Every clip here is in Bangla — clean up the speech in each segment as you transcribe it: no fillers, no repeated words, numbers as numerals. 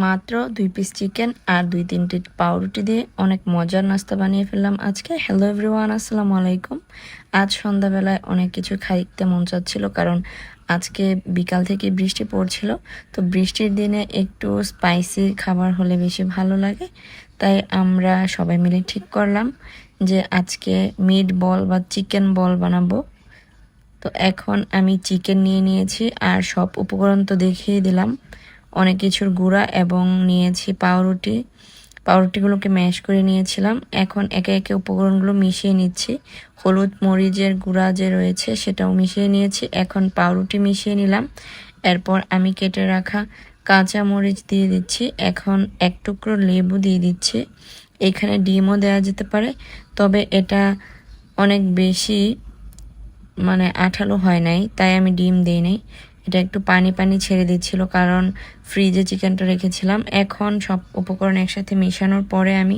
মাত্র 2 পিস চিকেন আর 2-3টি পাউরুটি দিয়ে অনেক মজার নাস্তা বানিয়ে ফেললাম আজকে। হ্যালো এভরিওয়ান, আসসালামু আলাইকুম। আজ সন্ধ্যাবেলায় অনেক কিছু খাইতে মন চাচ্ছিল, কারণ আজকে বিকাল থেকে বৃষ্টি পড়ছিল। তো বৃষ্টির দিনে একটু স্পাইসি খাবার হলে বেশি ভালো লাগে, তাই আমরা সবাই মিলে ঠিক করলাম যে আজকে মিট বল বা চিকেন বল বানাবো। তো এখন আমি চিকেন নিয়ে নিয়েছি আর সব উপকরণ তো দেখিয়ে দিলাম, অনেক কিছুর গুঁড়া এবং নিয়েছি পাউরুটিগুলোকে ম্যাশ করে নিয়েছিলাম। এখন একে একে উপকরণগুলো মিশিয়ে নিচ্ছি। হলুদ মরিচের গুঁড়া যে রয়েছে সেটাও মিশিয়ে নিয়েছি। এখন পাউরুটি মিশিয়ে নিলাম। এরপর আমি কেটে রাখা কাঁচা মরিচ দিয়ে দিচ্ছি। এখন এক টুকরো লেবু দিয়ে দিচ্ছি। এখানে ডিমও দেওয়া যেতে পারে, তবে এটা অনেক বেশি আঠালো হয় নাই, তাই আমি ডিম দিই নাই। এটা একটু পানি পানি ছেড়ে দিচ্ছিল, কারণ ফ্রিজে চিকেনটা রেখেছিলাম। এখন সব উপকরণ একসাথে মেশানোর পরে আমি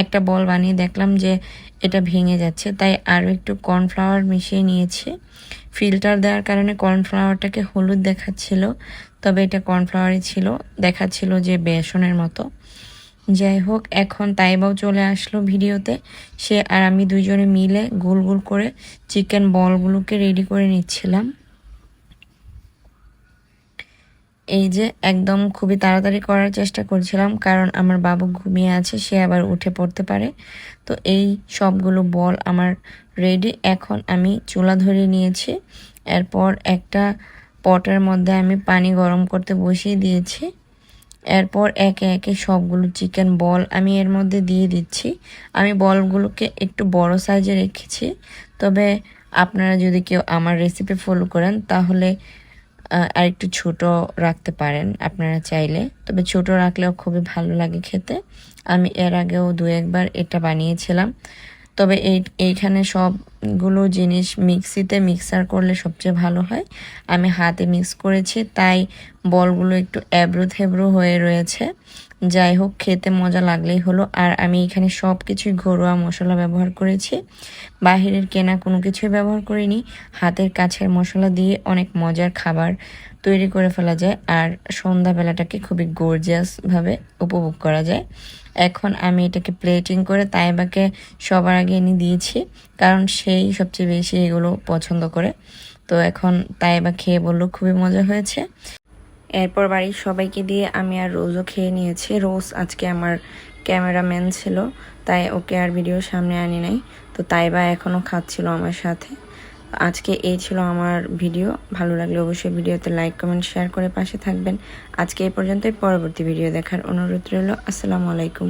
একটা বল বানিয়ে দেখলাম যে এটা ভেঙে যাচ্ছে, তাই আরও একটু কর্নফ্লাওয়ার মিশিয়ে নিয়েছি। ফিল্টার দেওয়ার কারণে কর্নফ্লাওয়ারটাকে হলুদ দেখাচ্ছিল, তবে এটা কর্নফ্লাওয়ারই ছিল, দেখাচ্ছিল যে বেসনের মতো। যাই হোক, এখন তাইবাও চলে আসলো ভিডিওতে। সে আর আমি দুইজনে মিলে গোল গোল করে চিকেন বলগুলোকে রেডি করে নিচ্ছিলাম। এই যে একদম খুবই তাড়াতাড়ি করার চেষ্টা করছিলাম, কারণ আমার বাবু ঘুমিয়ে আছে, সে আবার উঠে পড়তে পারে। তো এই সবগুলো বল আমার রেডি। এখন আমি চুলা ধরে নিয়েছি। এরপর একটা পটের মধ্যে আমি পানি গরম করতে বসিয়ে দিয়েছি। এরপর একে একে সবগুলো চিকেন বল আমি এর মধ্যে দিয়ে দিচ্ছি। আমি বলগুলোকে একটু বড় সাইজে রেখেছি, তবে আপনারা যদি কেউ আমার রেসিপি ফলো করেন তাহলে আর একটু ছোট রাখতে পারেন আপনারা চাইলে, তবে ছোট রাখলেও খুবই ভালো লাগে খেতে। আমি এর আগেও 2-1 বার এটা বানিয়েছিলাম, তবে এইখানে সবগুলো জিনিস মিক্সার করলে সবচেয়ে ভালো হয়। আমি হাতে মিক্স করেছি, তাই বলগুলো একটু এবড়ো থেবড়ো হয়ে রয়েছে। যাই হোক, খেতে মজা লাগলেই হলো। আর আমি এখানে সব কিছুই ঘরোয়া মশলা ব্যবহার করেছি, বাহিরের কেনা কোনো কিছুই ব্যবহার করিনি। হাতের কাছের মশলা দিয়ে অনেক মজার খাবার তৈরি করে ফেলা যায়, আর সন্ধ্যাবেলাটাকে খুবই গর্জিয়াসভাবে উপভোগ করা যায়। এখন আমি এটাকে প্লেটিং করে তাইবাকে সবার আগে এনে দিয়েছি, কারণ সেই সবচেয়ে বেশি এগুলো পছন্দ করে। তো এখন তাইবা খেয়ে বললো খুবই মজা হয়েছে। এরপর বাড়ির সবাইকে দিয়ে আমি আর রোজও খেয়ে নিয়েছি। রোজ আজকে আমার ক্যামেরাম্যান ছিল, তাই ওকে আর ভিডিওর সামনে আনি নাই। তো তাইবা এখনও খাচ্ছিল আমার সাথে। আজকে এই ছিল আমার ভিডিও। ভালো লাগলে অবশ্যই ভিডিওতে লাইক কমেন্ট শেয়ার করে পাশে থাকবেন। আজকে এই পর্যন্তই। পরবর্তী ভিডিও দেখার অনুরোধ রইল। আসসালামু আলাইকুম।